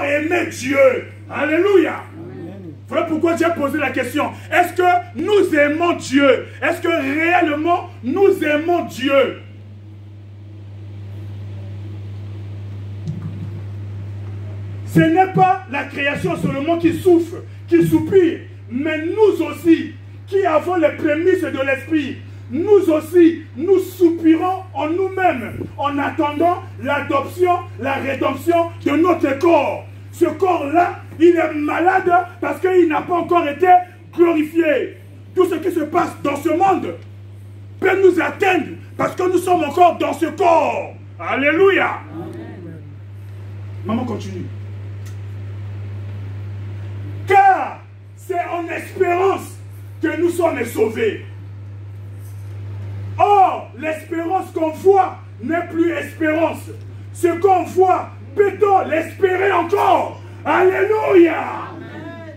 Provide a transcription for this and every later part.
aimer Dieu. Alléluia. Voilà pourquoi j'ai posé la question. Est-ce que nous aimons Dieu? Est-ce que réellement nous aimons Dieu? Ce n'est pas la création seulement qui souffre, qui soupire, mais nous aussi, qui avons les prémices de l'esprit, nous aussi, nous soupirons en nous-mêmes, en attendant l'adoption, la rédemption de notre corps. Ce corps-là, il est malade parce qu'il n'a pas encore été glorifié. Tout ce qui se passe dans ce monde peut nous atteindre parce que nous sommes encore dans ce corps. Alléluia. Amen. Maman continue. Car c'est en espérance que nous sommes sauvés. Or, l'espérance qu'on voit n'est plus espérance. Ce qu'on voit, peut-on l'espérer encore? Alléluia. Amen.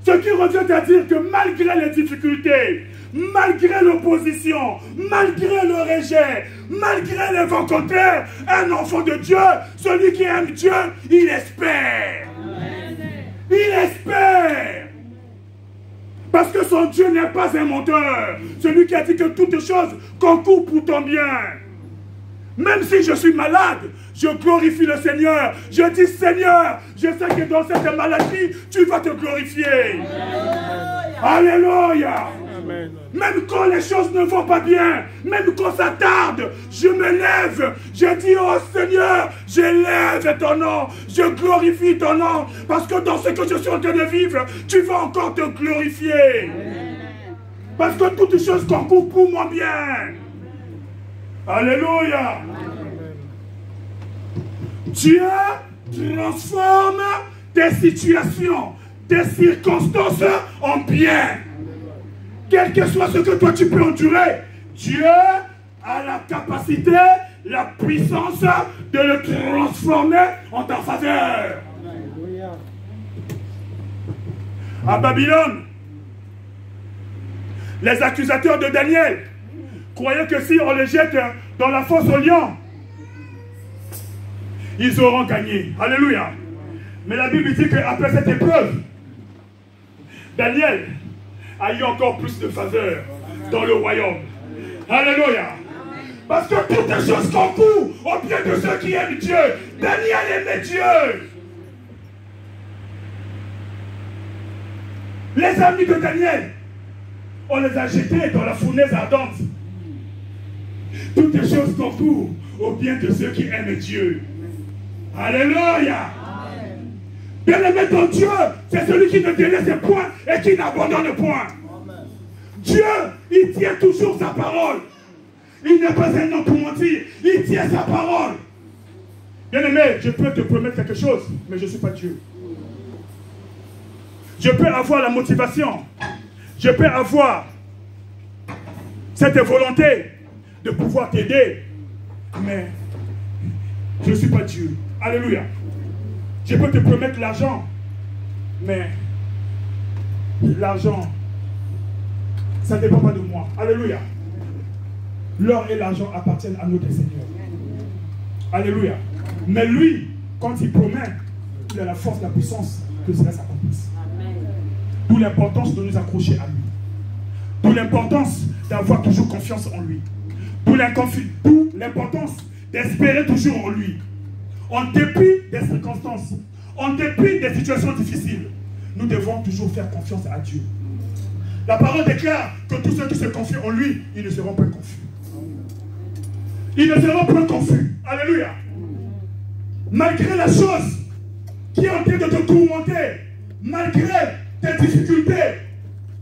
Ce qui revient à dire que malgré les difficultés, malgré l'opposition, malgré le rejet, malgré les vents contraires, un enfant de Dieu, celui qui aime Dieu, il espère. Amen. Il espère. Parce que son Dieu n'est pas un menteur. Celui qui a dit que toutes choses concourent pour ton bien. Même si je suis malade, je glorifie le Seigneur. Je dis Seigneur, je sais que dans cette maladie, tu vas te glorifier. Alléluia. Amen. Même quand les choses ne vont pas bien, même quand ça tarde, je me lève. Je dis oh Seigneur, je lève ton nom, je glorifie ton nom. Parce que dans ce que je suis en train de vivre, tu vas encore te glorifier. Amen. Parce que toutes choses concourent pour mon bien. Alléluia. Amen. Dieu transforme tes situations, tes circonstances en bien. Quel que soit ce que toi tu peux endurer, Dieu a la capacité, la puissance de le transformer en ta faveur. Alléluia. À Babylone, les accusateurs de Daniel croyaient que si on les jette dans la fosse aux lions, ils auront gagné. Alléluia. Mais la Bible dit qu'après cette épreuve, Daniel a eu encore plus de faveur dans le royaume. Alléluia. Parce que toutes les choses concourent au bien de ceux qui aiment Dieu. Daniel aimait Dieu. Les amis de Daniel, on les a jetés dans la fournaise ardente. Toutes les choses concourent au bien de ceux qui aiment Dieu. Alléluia. Bien-aimé dans Dieu, c'est celui qui ne délaisse point et qui n'abandonne point. Dieu, il tient toujours sa parole. Il n'est pas un homme pour mentir. Il tient sa parole. Bien-aimé, je peux te promettre quelque chose, mais je ne suis pas Dieu. Je peux avoir la motivation. Je peux avoir cette volonté de pouvoir t'aider, mais je ne suis pas Dieu. Alléluia. Je peux te promettre l'argent, mais l'argent, ça ne dépend pas de moi. Alléluia. L'or et l'argent appartiennent à notre Seigneur. Alléluia. Mais lui, quand il promet, il a la force, la puissance que cela s'accomplisse. D'où l'importance de nous accrocher à lui. D'où l'importance d'avoir toujours confiance en lui. D'où l'importance d'espérer toujours en lui. En dépit des circonstances, en dépit des situations difficiles, nous devons toujours faire confiance à Dieu. La parole déclare que tous ceux qui se confient en lui, ils ne seront pas confus. Ils ne seront pas confus. Alléluia. Malgré la chose qui est en train de te tourmenter, malgré tes difficultés,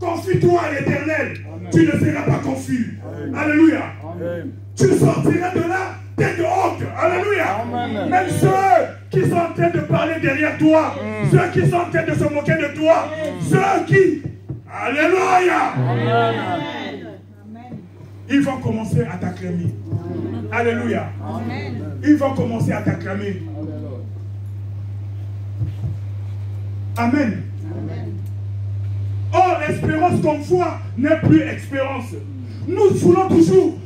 confie-toi à l'Éternel. Tu ne seras pas confus. Alléluia. Amen. Tu sortiras de là tête haute. Alléluia. Amen. Même ceux qui sont en train de parler derrière toi, ceux qui sont en train de se moquer de toi, ceux qui... Alléluia. Amen. Ils vont commencer à t'acclamer. Alléluia. Amen. Ils vont commencer à t'acclamer. Amen. Amen. Or, l'espérance qu'on voit n'est plus espérance. Nous voulons toujours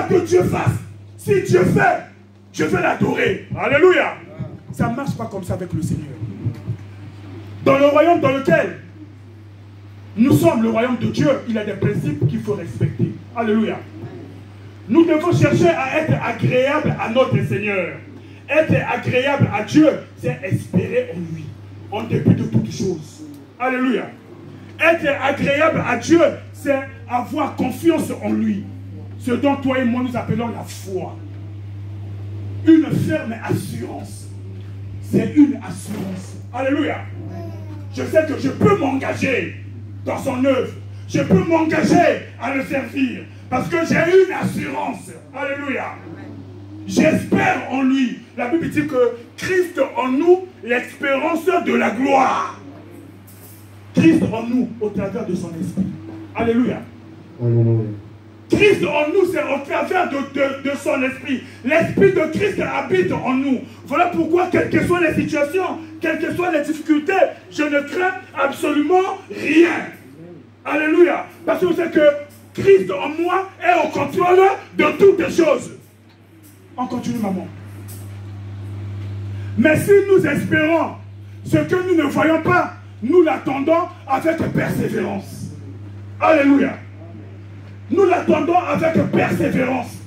que Dieu fasse. Si Dieu fait, je vais l'adorer. Alléluia. Ça ne marche pas comme ça avec le Seigneur. Dans le royaume dans lequel nous sommes, le royaume de Dieu, il y a des principes qu'il faut respecter. Alléluia. Nous devons chercher à être agréables à notre Seigneur. Être agréable à Dieu, c'est espérer en lui, en dépit de toutes choses. Alléluia. Être agréable à Dieu, c'est avoir confiance en lui. Ce dont toi et moi nous appelons la foi. Une ferme assurance. C'est une assurance. Alléluia. Je sais que je peux m'engager dans son œuvre. Je peux m'engager à le servir. Parce que j'ai une assurance. Alléluia. J'espère en lui. La Bible dit que Christ en nous, l'espérance de la gloire. Christ en nous, au travers de son esprit. Alléluia. Christ en nous, c'est au travers de son esprit. L'esprit de Christ habite en nous. Voilà pourquoi, quelles que soient les situations, quelles que soient les difficultés, je ne crains absolument rien. Alléluia. Parce que c'est que Christ en moi est au contrôle de toutes les choses. On continue, maman. Mais si nous espérons ce que nous ne voyons pas, nous l'attendons avec persévérance. Alléluia. Nous l'attendons avec persévérance.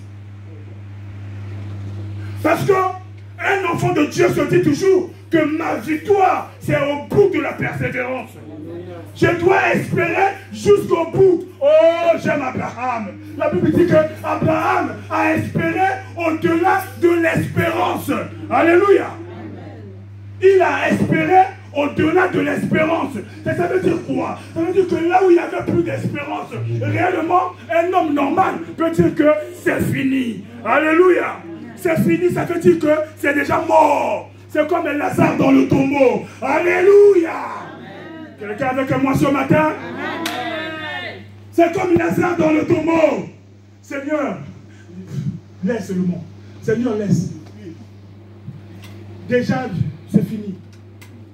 Parce qu'un enfant de Dieu se dit toujours que ma victoire, c'est au bout de la persévérance. Je dois espérer jusqu'au bout. Oh, j'aime Abraham. La Bible dit que Abraham a espéré au-delà de l'espérance. Alléluia. Il a espéré au-delà de l'espérance. Ça veut dire quoi? Ça veut dire que là où il n'y avait plus d'espérance, réellement, un homme normal peut dire que c'est fini. Alléluia. C'est fini, ça veut dire que c'est déjà mort. C'est comme Lazare dans le tombeau. Alléluia. Quelqu'un avec moi ce matin? C'est comme Lazare dans le tombeau. Seigneur, laisse le monde. Seigneur, laisse. Déjà, c'est fini.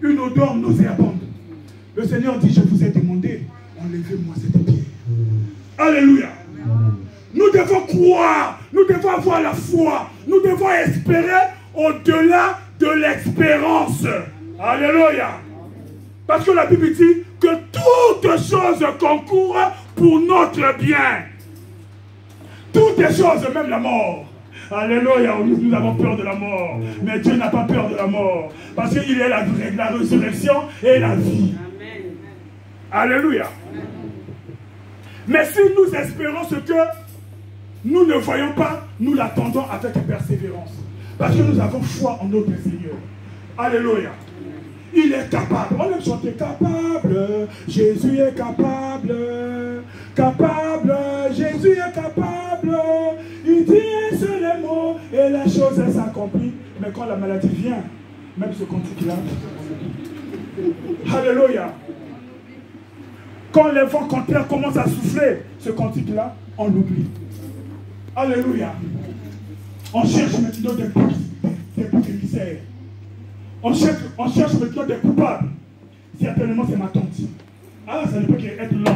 Une odeur nauséabonde. Le Seigneur dit, je vous ai demandé, enlevez-moi cette pierre. Alléluia. Nous devons croire, nous devons avoir la foi, nous devons espérer au-delà de l'espérance. Alléluia. Parce que la Bible dit que toutes choses concourent pour notre bien. Toutes les choses, même la mort. Alléluia, nous avons peur de la mort. Mais Dieu n'a pas peur de la mort. Parce qu'il est la résurrection et la vie. Amen. Alléluia. Amen. Mais si nous espérons ce que nous ne voyons pas, nous l'attendons avec persévérance. Parce que nous avons foi en notre Seigneur. Alléluia. Il est capable. On aime chanter capable. Jésus est capable. Capable. Jésus est capable. Il dit un seul mot et la chose s'accomplit. Mais quand la maladie vient, même ce cantique-là. Alléluia. Quand les vents contraires commencent à souffler, ce cantique-là, on l'oublie. Alléluia. On cherche maintenant des boucs émissaires. On cherche maintenant des coupables. Certainement, c'est ma tante. Ah, ça ne peut qu'être l'autre.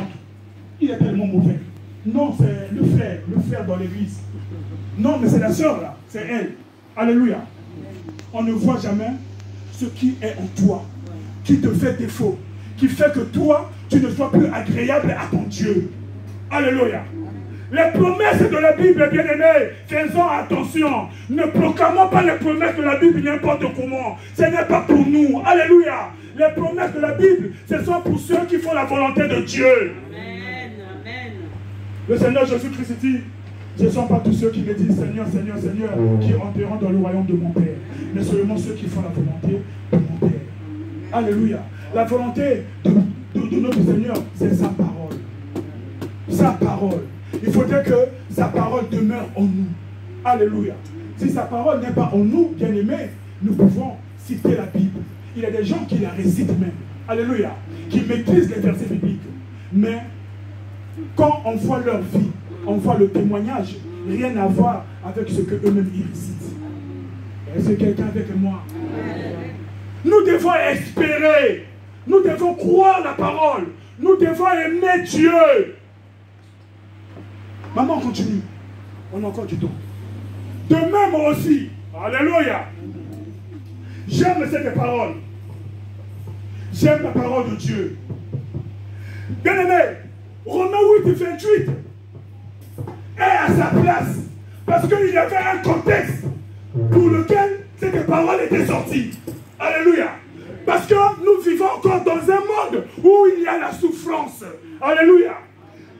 Il est tellement mauvais. Non, c'est le frère dans l'église. Non, mais c'est la sœur là. C'est elle. Alléluia. On ne voit jamais ce qui est en toi, qui te fait défaut, qui fait que toi, tu ne sois plus agréable à ton Dieu. Alléluia. Les promesses de la Bible, bien-aimés, faisons attention. Ne proclamons pas les promesses de la Bible n'importe comment. Ce n'est pas pour nous. Alléluia. Les promesses de la Bible, ce sont pour ceux qui font la volonté de Dieu. Amen. Amen. Le Seigneur Jésus-Christ dit, ce ne sont pas tous ceux qui me disent Seigneur, Seigneur, Seigneur, qui entreront dans le royaume de mon Père, mais seulement ceux qui font la volonté de mon Père. Alléluia. La volonté de notre Seigneur, c'est sa parole. Sa parole. Il faudrait que sa parole demeure en nous. Alléluia. Si sa parole n'est pas en nous, bien-aimés, nous pouvons citer la Bible. Il y a des gens qui la récitent même. Alléluia. Qui maîtrisent les versets bibliques. Mais quand on voit leur vie, on voit le témoignage, rien à voir avec ce qu'eux-mêmes ils récitent. Est-ce que quelqu'un avec moi? Nous devons espérer. Nous devons croire la parole. Nous devons aimer Dieu. Maman, continue. On a encore du temps. De même aussi. Alléluia. J'aime cette parole. J'aime la parole de Dieu. Bien aimé, Romains 8, 28 est à sa place. Parce qu'il y avait un contexte pour lequel cette parole était sortie. Alléluia. Parce que nous vivons encore dans un monde où il y a la souffrance. Alléluia.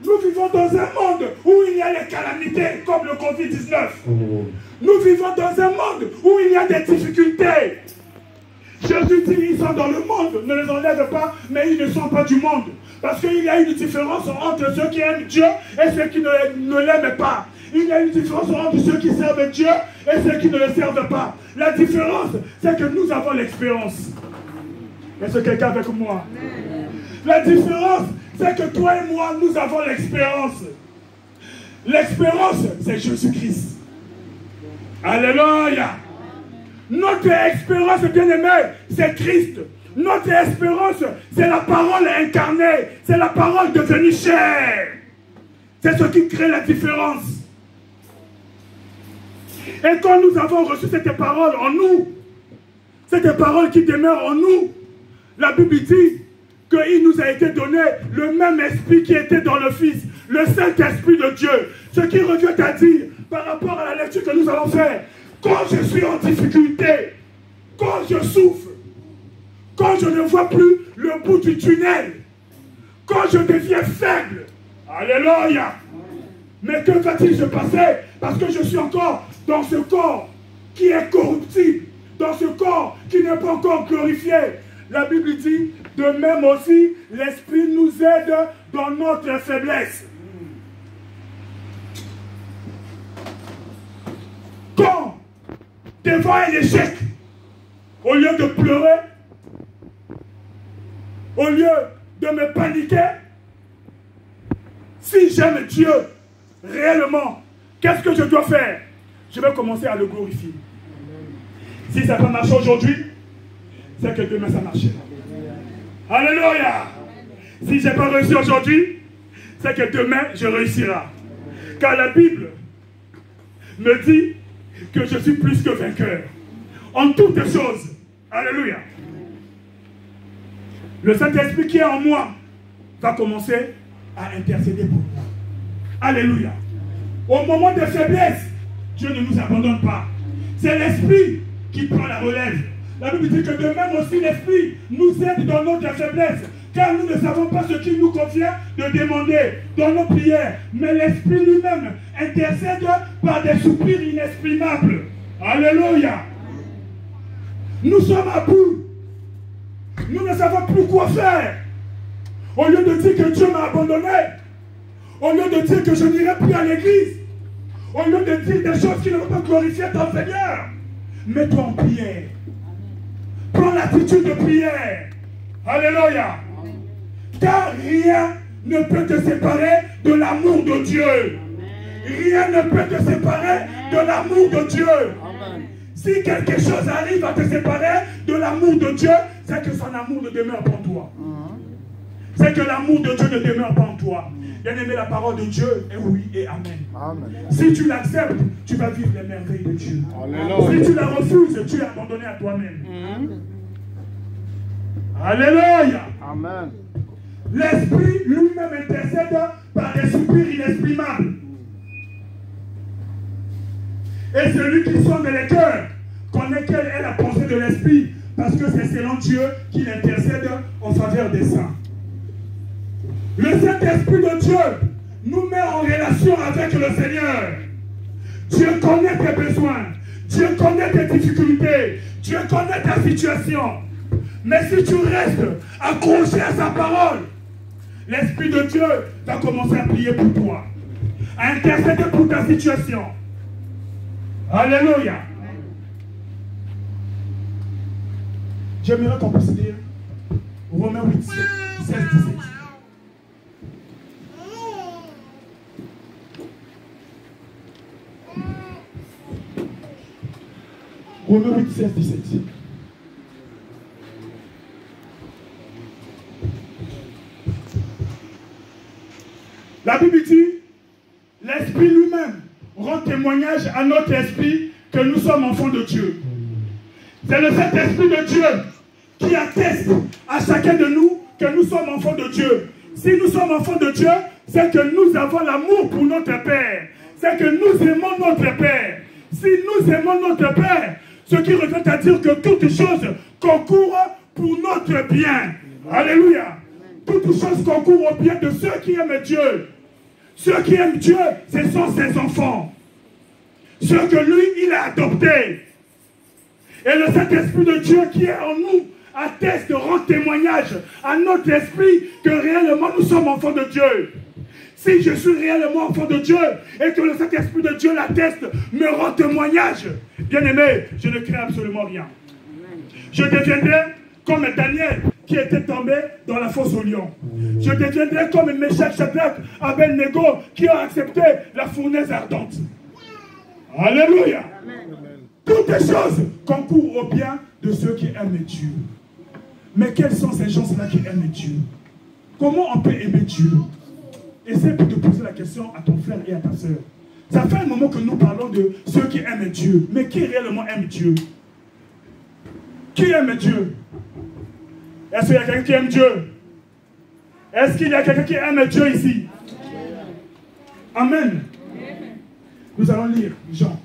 Nous vivons dans un monde où il y a les calamités comme le Covid-19. Nous vivons dans un monde où il y a des difficultés. Jésus dit, ils sont dans le monde, ne les enlève pas, mais ils ne sont pas du monde. Parce qu'il y a une différence entre ceux qui aiment Dieu et ceux qui ne l'aiment pas. Il y a une différence entre ceux qui servent Dieu et ceux qui ne le servent pas. La différence, c'est que nous avons l'expérience. Est-ce que quelqu'un avec moi? La différence, c'est que toi et moi, nous avons l'expérience. L'expérience, c'est Jésus-Christ. Alléluia. Notre expérience, bien-aimé, c'est Christ. Notre espérance, c'est la parole incarnée. C'est la parole devenue chair. C'est ce qui crée la différence. Et quand nous avons reçu cette parole en nous, cette parole qui demeure en nous, la Bible dit qu'il nous a été donné le même esprit qui était dans le Fils, le Saint-Esprit de Dieu. Ce qui revient à dire, par rapport à la lecture que nous avons faite, quand je suis en difficulté, quand je souffre, quand je ne vois plus le bout du tunnel, quand je deviens faible, alléluia. Mais que va-t-il se passer? Parce que je suis encore dans ce corps qui est corruptible, dans ce corps qui n'est pas encore glorifié. La Bible dit, de même aussi, l'Esprit nous aide dans notre faiblesse. Quand, devant un échec, au lieu de pleurer, au lieu de me paniquer, si j'aime Dieu réellement, qu'est-ce que je dois faire? Je vais commencer à le glorifier. Si ça peut marcher aujourd'hui, c'est que demain ça marchera. Alléluia. Si je n'ai pas réussi aujourd'hui, c'est que demain je réussirai. Car la Bible me dit que je suis plus que vainqueur. En toutes choses. Alléluia. Le Saint-Esprit qui est en moi va commencer à intercéder pour moi. Alléluia. Au moment de faiblesse, Dieu ne nous abandonne pas. C'est l'Esprit qui prend la relève. La Bible dit que de même aussi l'Esprit nous aide dans notre faiblesse. Car nous ne savons pas ce qu'il nous convient de demander dans nos prières. Mais l'Esprit lui-même intercède par des soupirs inexprimables. Alléluia. Nous sommes à bout. Nous ne savons plus quoi faire. Au lieu de dire que Dieu m'a abandonné, au lieu de dire que je n'irai plus à l'église, au lieu de dire des choses qui ne vont pas glorifier ton Seigneur, mets-toi en prière. Prends l'attitude de prière. Alléluia. Car rien ne peut te séparer de l'amour de Dieu. Rien ne peut te séparer de l'amour de Dieu. Si quelque chose arrive à te séparer de l'amour de Dieu, c'est que son amour ne demeure pas en toi. C'est que l'amour de Dieu ne demeure pas en toi. Bien-aimé, la parole de Dieu est oui et amen. Amen. Si tu l'acceptes, tu vas vivre les merveilles de Dieu. Alléluia. Si tu la refuses, tu es abandonné à toi-même. Alléluia. Amen. L'Esprit lui-même intercède par des soupirs inexprimables. Et celui qui sonde les cœurs connaît quelle est la pensée de l'Esprit, parce que c'est selon Dieu qu'il intercède en faveur des saints. Le Saint-Esprit de Dieu nous met en relation avec le Seigneur. Dieu connaît tes besoins. Dieu connaît tes difficultés. Dieu connaît ta situation. Mais si tu restes accroché à sa parole, l'Esprit de Dieu va commencer à prier pour toi, à intercéder pour ta situation. Alléluia. J'aimerais qu'on puisse lire Romains 8, 16, 17. Romains 8, 16, 17. La Bible dit, l'Esprit lui-même rend témoignage à notre esprit que nous sommes enfants de Dieu. C'est le Saint-Esprit de Dieu qui atteste à chacun de nous que nous sommes enfants de Dieu. Si nous sommes enfants de Dieu, c'est que nous avons l'amour pour notre Père. C'est que nous aimons notre Père. Si nous aimons notre Père, ce qui revient à dire que toutes choses concourent pour notre bien. Alléluia. Toutes choses concourent au bien de ceux qui aiment Dieu. Ceux qui aiment Dieu, ce sont ses enfants. Ceux que lui, il a adoptés. Et le Saint-Esprit de Dieu qui est en nous atteste, rend témoignage à notre esprit que réellement nous sommes enfants de Dieu. Si je suis réellement enfant de Dieu et que le Saint-Esprit de Dieu l'atteste, me rend témoignage, bien-aimé, je ne crains absolument rien. Je deviendrai comme Daniel qui était tombé dans la fosse au lion. Je deviendrai comme Meshach, Shadrach, Abednego qui ont accepté la fournaise ardente. Alléluia. Toutes les choses concourent au bien de ceux qui aiment Dieu. Mais quels sont ces gens-là qui aiment Dieu? Comment on peut aimer Dieu? Essaie de poser la question à ton frère et à ta soeur. Ça fait un moment que nous parlons de ceux qui aiment Dieu. Mais qui réellement aime Dieu? Qui aime Dieu? Est-ce qu'il y a quelqu'un qui aime Dieu? Est-ce qu'il y a quelqu'un qui aime Dieu ici? Amen. Nous allons lire Jean.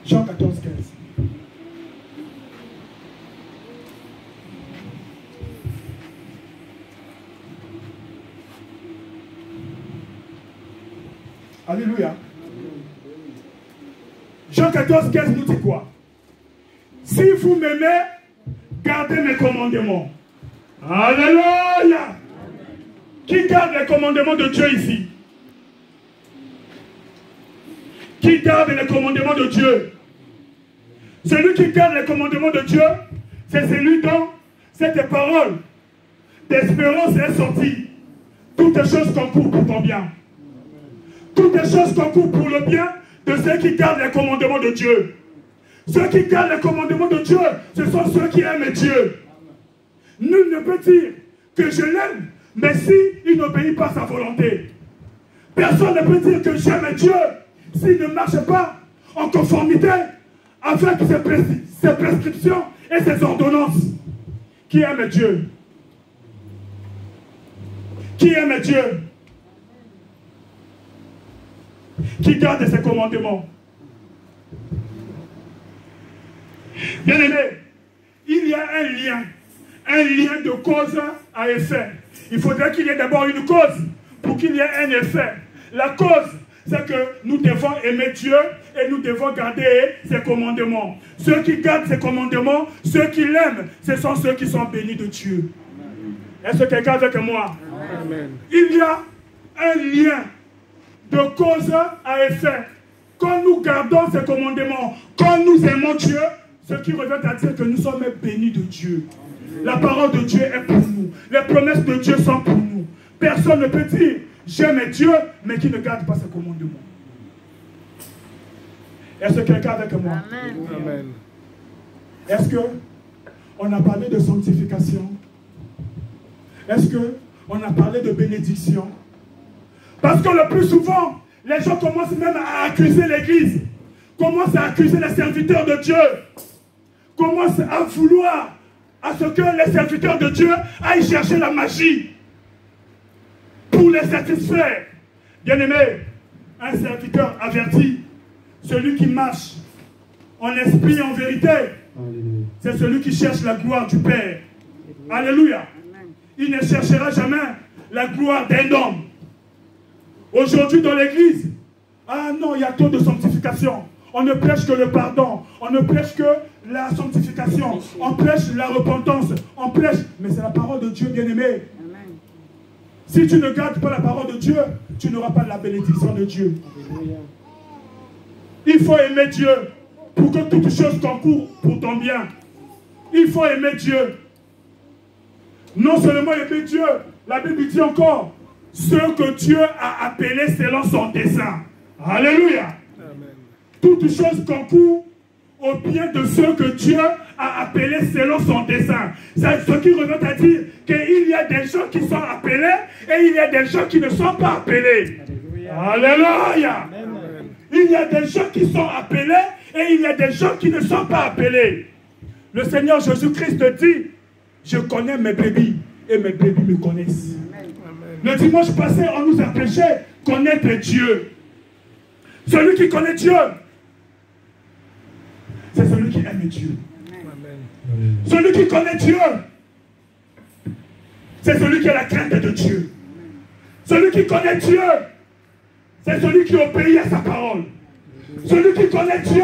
Jean 14, 15. Alléluia. Jean 14, 15 nous dit quoi? Si vous m'aimez, gardez mes commandements. Alléluia. Qui garde les commandements de Dieu ici? Qui garde les commandements de Dieu? Celui qui garde les commandements de Dieu, c'est celui dont cette parole d'espérance est sortie. Toutes les choses concourent pour ton bien. Toutes les choses concourent pour le bien de ceux qui gardent les commandements de Dieu. Ceux qui gardent les commandements de Dieu, ce sont ceux qui aiment Dieu. Nul ne peut dire que je l'aime, mais s'il n'obéit pas à sa volonté. Personne ne peut dire que j'aime Dieu s'il ne marche pas en conformité avec ses prescriptions et ses ordonnances. Qui aime Dieu? Qui aime Dieu? Qui garde ses commandements? Bien-aimé, il y a un lien de cause à effet. Il faudrait qu'il y ait d'abord une cause pour qu'il y ait un effet. La cause, c'est que nous devons aimer Dieu et nous devons garder ses commandements. Ceux qui gardent ses commandements, ceux qui l'aiment, ce sont ceux qui sont bénis de Dieu. Est-ce que quelqu'un est avec moi? Amen. Il y a un lien de cause à effet. Quand nous gardons ses commandements, quand nous aimons Dieu, ce qui revient à dire que nous sommes bénis de Dieu. La parole de Dieu est pour nous. Les promesses de Dieu sont pour nous. Personne ne peut dire j'aime Dieu, mais qui ne garde pas ses commandements. Est-ce que quelqu'un est avec moi? Amen. Est-ce qu'on a parlé de sanctification? Est-ce qu'on a parlé de bénédiction? Parce que le plus souvent, les gens commencent même à accuser l'Église, commencent à accuser les serviteurs de Dieu, commencent à vouloir à ce que les serviteurs de Dieu aillent chercher la magie pour les satisfaire. Bien-aimé, un serviteur averti, celui qui marche en esprit et en vérité, c'est celui qui cherche la gloire du Père. Alléluia. Il ne cherchera jamais la gloire d'un homme. Aujourd'hui dans l'église, ah non, il y a trop de sanctification. On ne prêche que le pardon, on ne prêche que la sanctification, on prêche la repentance, on prêche, mais c'est la parole de Dieu, bien-aimé. Si tu ne gardes pas la parole de Dieu, tu n'auras pas la bénédiction de Dieu. Il faut aimer Dieu pour que toutes choses concourent pour ton bien. Il faut aimer Dieu. Non seulement aimer Dieu, la Bible dit encore, ceux que Dieu a appelés selon son dessein. Alléluia. Amen. Toutes choses concourent au bien de ceux que Dieu a appelés selon son dessein. C'est ce qui revient à dire qu'il y a des gens qui sont appelés et il y a des gens qui ne sont pas appelés. Alléluia. Il y a des gens qui sont appelés et il y a des gens qui ne sont pas appelés. Le Seigneur Jésus-Christ dit, je connais mes brebis et mes brebis me connaissent. Amen. Le dimanche passé, on nous a prêché connaître Dieu. Celui qui connaît Dieu, c'est celui qui aime Dieu. Amen. Celui qui connaît Dieu, c'est celui qui a la crainte de Dieu. Celui qui connaît Dieu, c'est celui qui obéit à sa parole. Celui qui connaît Dieu,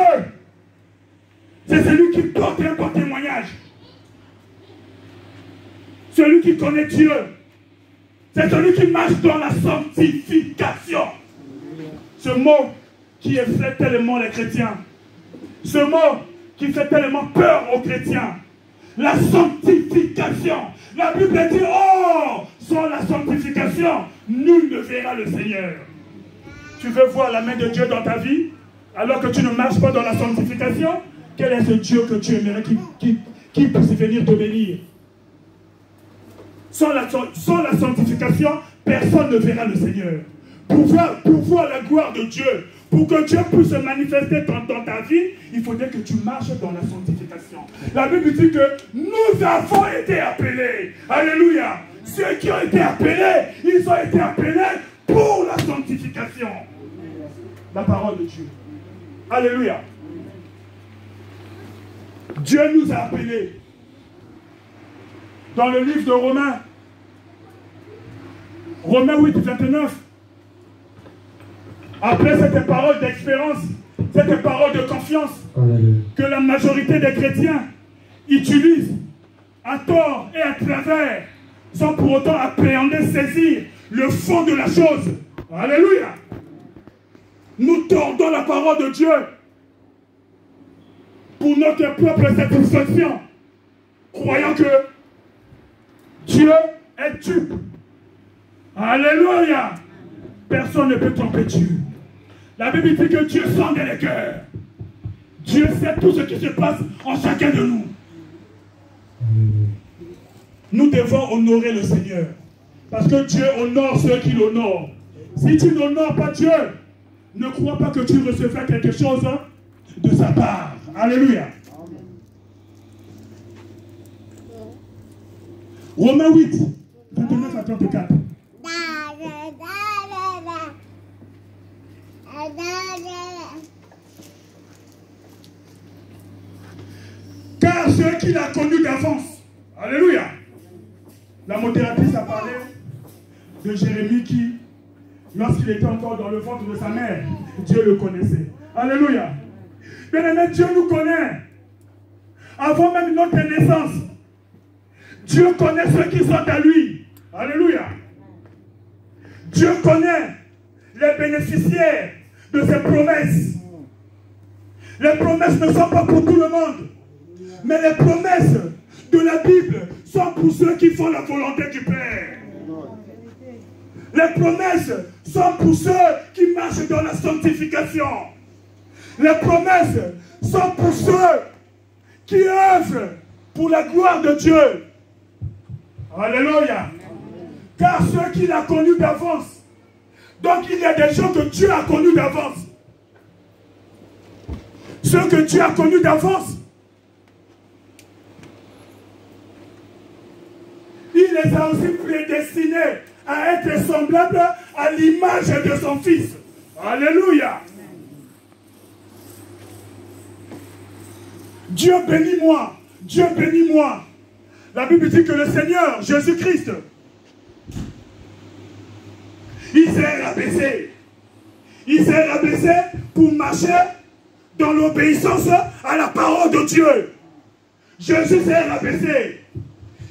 c'est celui qui porte un bon témoignage. Celui qui connaît Dieu, c'est celui qui marche dans la sanctification. Ce mot qui effraie tellement les chrétiens. Ce mot qui fait tellement peur aux chrétiens. La sanctification. La Bible dit, oh, sans la sanctification, nul ne verra le Seigneur. Tu veux voir la main de Dieu dans ta vie, alors que tu ne marches pas dans la sanctification? Quel est ce Dieu que tu aimerais qui puisse venir te bénir? Sans la sanctification, personne ne verra le Seigneur. Pour voir la gloire de Dieu, pour que Dieu puisse se manifester dans ta vie, il faudrait que tu marches dans la sanctification. La Bible dit que nous avons été appelés. Alléluia. Ceux qui ont été appelés, ils ont été appelés pour la sanctification. La parole de Dieu. Alléluia. Dieu nous a appelés. Dans le livre de Romains, Romains 8, 29, après cette parole d'expérience, cette parole de confiance que la majorité des chrétiens utilisent à tort et à travers, sans pour autant appréhender, saisir le fond de la chose. Alléluia. Nous tordons la parole de Dieu pour notre propre satisfaction, croyant que Dieu est dupe. Alléluia. Personne ne peut tromper Dieu. La Bible dit que Dieu sonde les cœurs. Dieu sait tout ce qui se passe en chacun de nous. Nous devons honorer le Seigneur. Parce que Dieu honore ceux qui l'honorent. Si tu n'honores pas Dieu, ne crois pas que tu recevras quelque chose de sa part. Alléluia. Romains 8, 29 à 34. Car ceux qu'il a connus d'avance. Alléluia. La modératrice a parlé de Jérémie qui, lorsqu'il était encore dans le ventre de sa mère, Dieu le connaissait. Alléluia. Bien-aimé, Dieu nous connaît. Avant même notre naissance, Dieu connaît ceux qui sont à lui. Alléluia. Dieu connaît les bénéficiaires de ses promesses. Les promesses ne sont pas pour tout le monde. Mais les promesses de la Bible sont pour ceux qui font la volonté du Père. Les promesses sont pour ceux qui marchent dans la sanctification. Les promesses sont pour ceux qui œuvrent pour la gloire de Dieu. Alléluia. Car ceux qu'il a connus d'avance. Donc il y a des gens que Dieu a connus d'avance. Ceux que Dieu a connus d'avance, il les a aussi prédestinés à être semblables à l'image de son Fils. Alléluia. Dieu bénis-moi. Dieu bénis-moi. La Bible dit que le Seigneur, Jésus-Christ, il s'est rabaissé. Il s'est rabaissé pour marcher dans l'obéissance à la parole de Dieu. Jésus s'est rabaissé.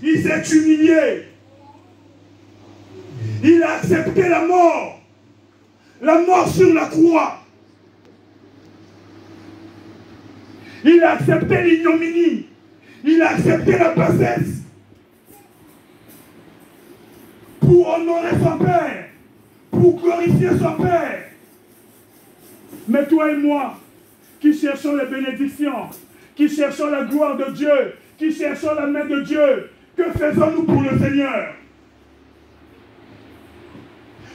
Il s'est humilié. Il a accepté la mort. La mort sur la croix. Il a accepté l'ignominie. Il a accepté la bassesse. Pour honorer son Père. Pour glorifier son Père. Mais toi et moi, qui cherchons les bénédictions, qui cherchons la gloire de Dieu, qui cherchons la main de Dieu, que faisons-nous pour le Seigneur?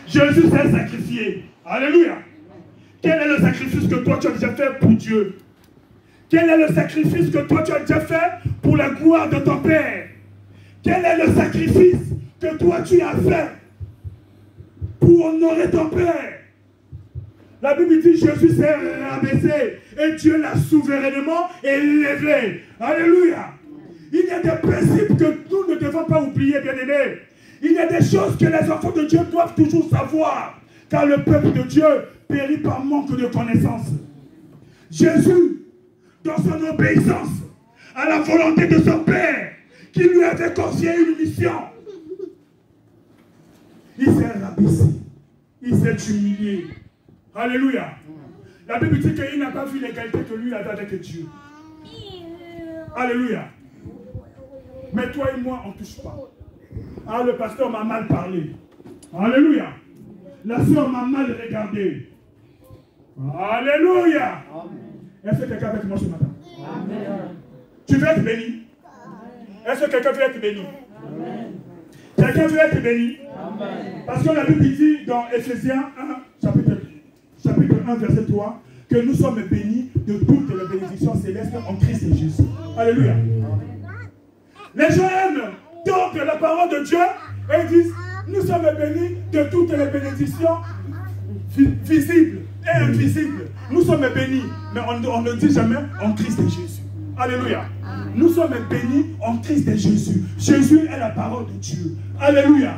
Jésus s'est sacrifié. Alléluia. Quel est le sacrifice que toi tu as déjà fait pour Dieu? Quel est le sacrifice que toi tu as déjà fait pour la gloire de ton Père. Quel est le sacrifice que toi tu as fait pour honorer ton Père? La Bible dit Jésus s'est rabaissé et Dieu l'a souverainement élevé. Alléluia. Il y a des principes que nous ne devons pas oublier, bien-aimés. Il y a des choses que les enfants de Dieu doivent toujours savoir, car le peuple de Dieu périt par manque de connaissance. Jésus, dans son obéissance à la volonté de son Père, qui lui avait confié une mission, il s'est rabaissé, il s'est humilié. Alléluia. La Bible dit qu'il n'a pas vu l'égalité que lui avait avec Dieu. Alléluia. Mais toi et moi, on ne touche pas. Ah, le pasteur m'a mal parlé. Alléluia. La soeur m'a mal regardé. Alléluia. Est-ce que quelqu'un avec moi ce matin? Amen. Tu veux être béni? Est-ce que quelqu'un veut être béni? Quelqu'un veut être béni? Amen. Parce que la Bible dit dans Ephésiens 1, chapitre 1, verset 3, que nous sommes bénis de toutes les bénédictions célestes en Christ Jésus. Alléluia. Les gens aiment donc la parole de Dieu et ils disent, nous sommes bénis de toutes les bénédictions visibles et invisibles. Nous sommes bénis, mais on ne dit jamais en Christ Jésus. Alléluia. Nous sommes bénis en Christ Jésus. Jésus est la parole de Dieu. Alléluia.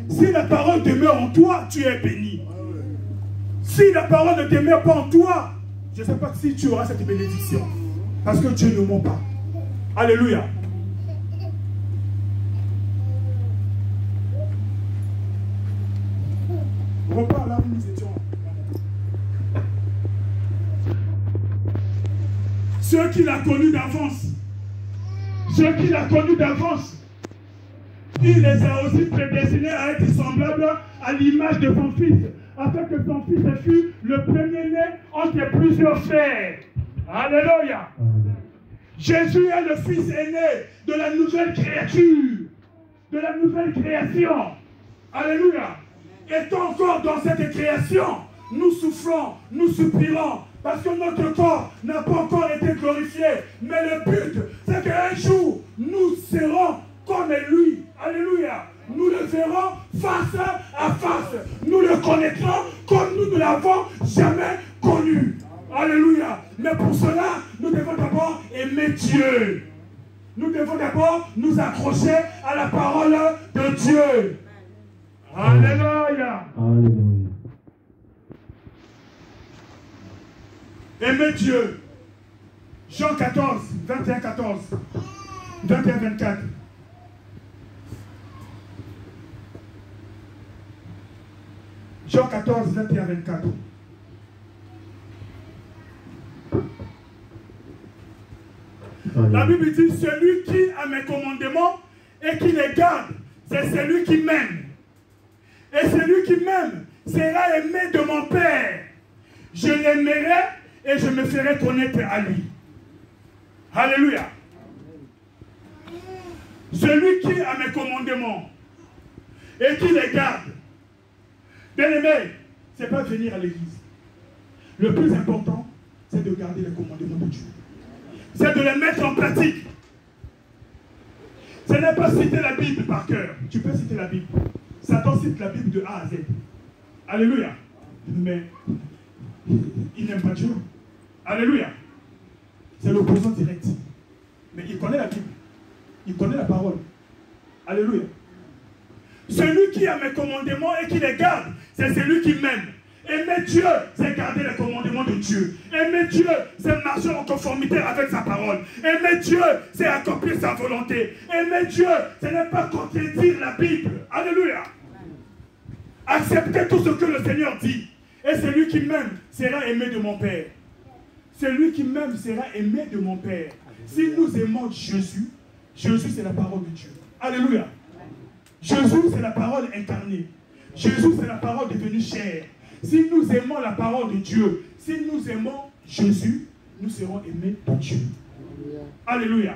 Si la parole demeure en toi, tu es béni. Si la parole ne demeure pas en toi, je ne sais pas si tu auras cette bénédiction. Parce que Dieu ne ment pas. Alléluia. On repart là où nous étions. Ceux qu'il a connus d'avance, il les a aussi prédestinés à être semblables à l'image de son Fils, afin que son Fils fût le premier-né entre plusieurs frères. Alléluia. Jésus est le Fils aîné de la nouvelle créature, de la nouvelle création. Alléluia. Étant encore dans cette création, nous souffrons, nous soupirons, parce que notre corps n'a pas encore été glorifié. Mais le but, c'est qu'un jour, nous serons comme lui. Alléluia. Nous le verrons face à face. Nous le connaîtrons comme nous ne l'avons jamais connu. Alléluia. Mais pour cela, nous devons d'abord aimer Dieu. Nous devons d'abord nous accrocher à la parole de Dieu. Alléluia. Alléluia. Aimer Dieu. Jean 14, 21, 14. 21, 24. Jean 14, 21, 24. La Bible dit, celui qui a mes commandements et qui les garde, c'est celui qui m'aime. Et celui qui m'aime sera aimé de mon Père. Je l'aimerai et je me ferai connaître à lui. Alléluia. Celui qui a mes commandements et qui les garde. Bien-aimé, ce n'est pas venir à l'église. Le plus important, c'est de garder les commandements de Dieu. C'est de les mettre en pratique. Ce n'est pas citer la Bible par cœur. Tu peux citer la Bible. Satan cite la Bible de A à Z. Alléluia. Mais il n'aime pas Dieu. Alléluia. C'est l'opposant direct. Mais il connaît la Bible. Il connaît la parole. Alléluia. Celui qui a mes commandements et qui les garde, c'est celui qui m'aime. Aimer Dieu, c'est garder les commandements de Dieu. Aimer Dieu, c'est marcher en conformité avec sa parole. Aimer Dieu, c'est accomplir sa volonté. Aimer Dieu, ce n'est pas contredire la Bible. Alléluia. Accepter tout ce que le Seigneur dit. Et celui qui m'aime sera aimé de mon Père. Celui qui m'aime sera aimé de mon Père. Si nous aimons Jésus, Jésus c'est la parole de Dieu. Alléluia. Jésus c'est la parole incarnée. Jésus c'est la parole devenue chair. Si nous aimons la parole de Dieu, si nous aimons Jésus, nous serons aimés de Dieu. Alléluia.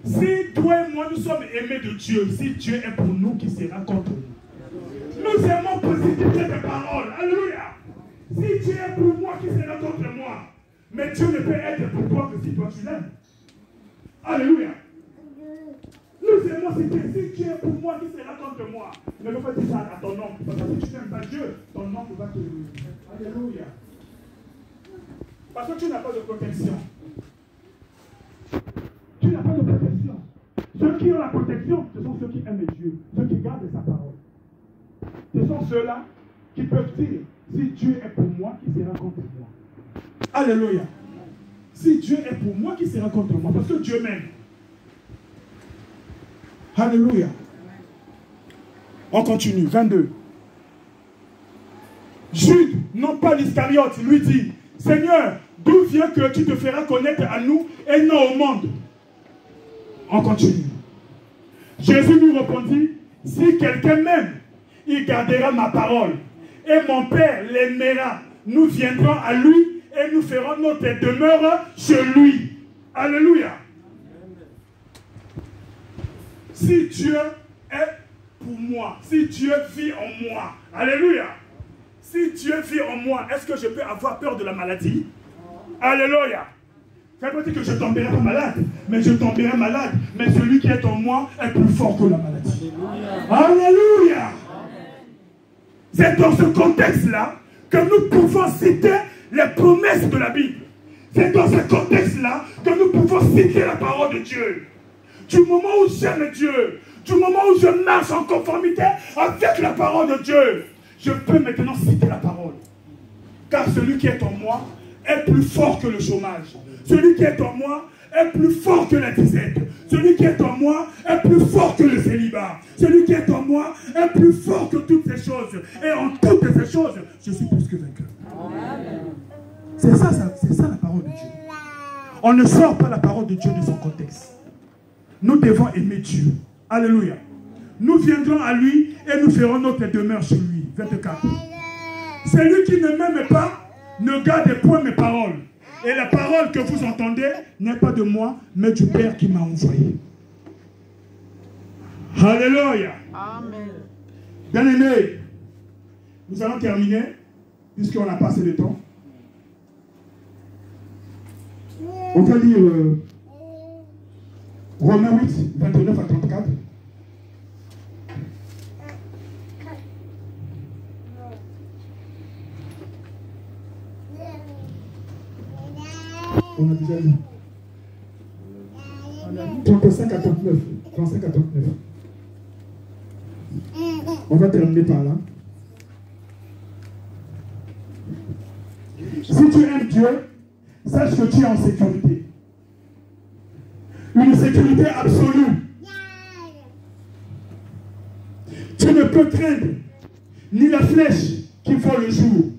Si toi et moi nous sommes aimés de Dieu, si Dieu est pour nous, qui sera contre nous? Nous aimons positivement cette parole. Alléluia. Si Dieu est pour moi, qui sera contre moi? Mais Dieu ne peut être pour toi que si toi tu l'aimes. Alléluia. citer, si Dieu est pour moi, qui sera contre moi? Ne veux pas dire ça à ton oncle, parce que si tu n'aimes pas Dieu, ton oncle va te... Alléluia. Parce que tu n'as pas de protection. Tu n'as pas de protection. Ceux qui ont la protection, ce sont ceux qui aiment Dieu, ceux qui gardent sa parole. Ce sont ceux-là qui peuvent dire, si Dieu est pour moi, qui sera contre moi? Alléluia. Si Dieu est pour moi, qui sera contre moi? Parce que Dieu m'aime. Alléluia. On continue. 22. Jude, non pas l'Iscariote, lui dit, Seigneur, d'où vient que tu te feras connaître à nous et non au monde? On continue. Jésus lui répondit, si quelqu'un m'aime, il gardera ma parole. Et mon Père l'aimera. Nous viendrons à lui et nous ferons notre demeure chez lui. Alléluia. Si Dieu est pour moi, si Dieu vit en moi, alléluia. Si Dieu vit en moi, est-ce que je peux avoir peur de la maladie? Alléluia. Ça veut dire que je tomberai pas malade, mais je tomberai malade. Mais celui qui est en moi est plus fort que la maladie. Alléluia. C'est dans ce contexte-là que nous pouvons citer les promesses de la Bible. C'est dans ce contexte-là que nous pouvons citer la parole de Dieu. Du moment où j'aime Dieu, du moment où je marche en conformité avec la parole de Dieu, je peux maintenant citer la parole. Car celui qui est en moi est plus fort que le chômage. Celui qui est en moi est plus fort que la disette. Celui qui est en moi est plus fort que le célibat. Celui qui est en moi est plus fort que toutes ces choses. Et en toutes ces choses, je suis plus que vainqueur. C'est ça la parole de Dieu. On ne sort pas la parole de Dieu de son contexte. Nous devons aimer Dieu. Alléluia. Nous viendrons à lui et nous ferons notre demeure chez lui. 24. Celui qui ne m'aime pas ne garde point mes paroles. Et la parole que vous entendez n'est pas de moi, mais du Père qui m'a envoyé. Alléluia. Amen. Bien-aimés, nous allons terminer, puisqu'on a passé le temps. On va lire Romains 8, 29 à 34. On a déjà lu. 35 à 39. 35 à 39. On va terminer par là. Si tu aimes Dieu, sache que tu es en sécurité. Une sécurité absolue. Tu ne peux craindre ni la flèche qui vole le jour,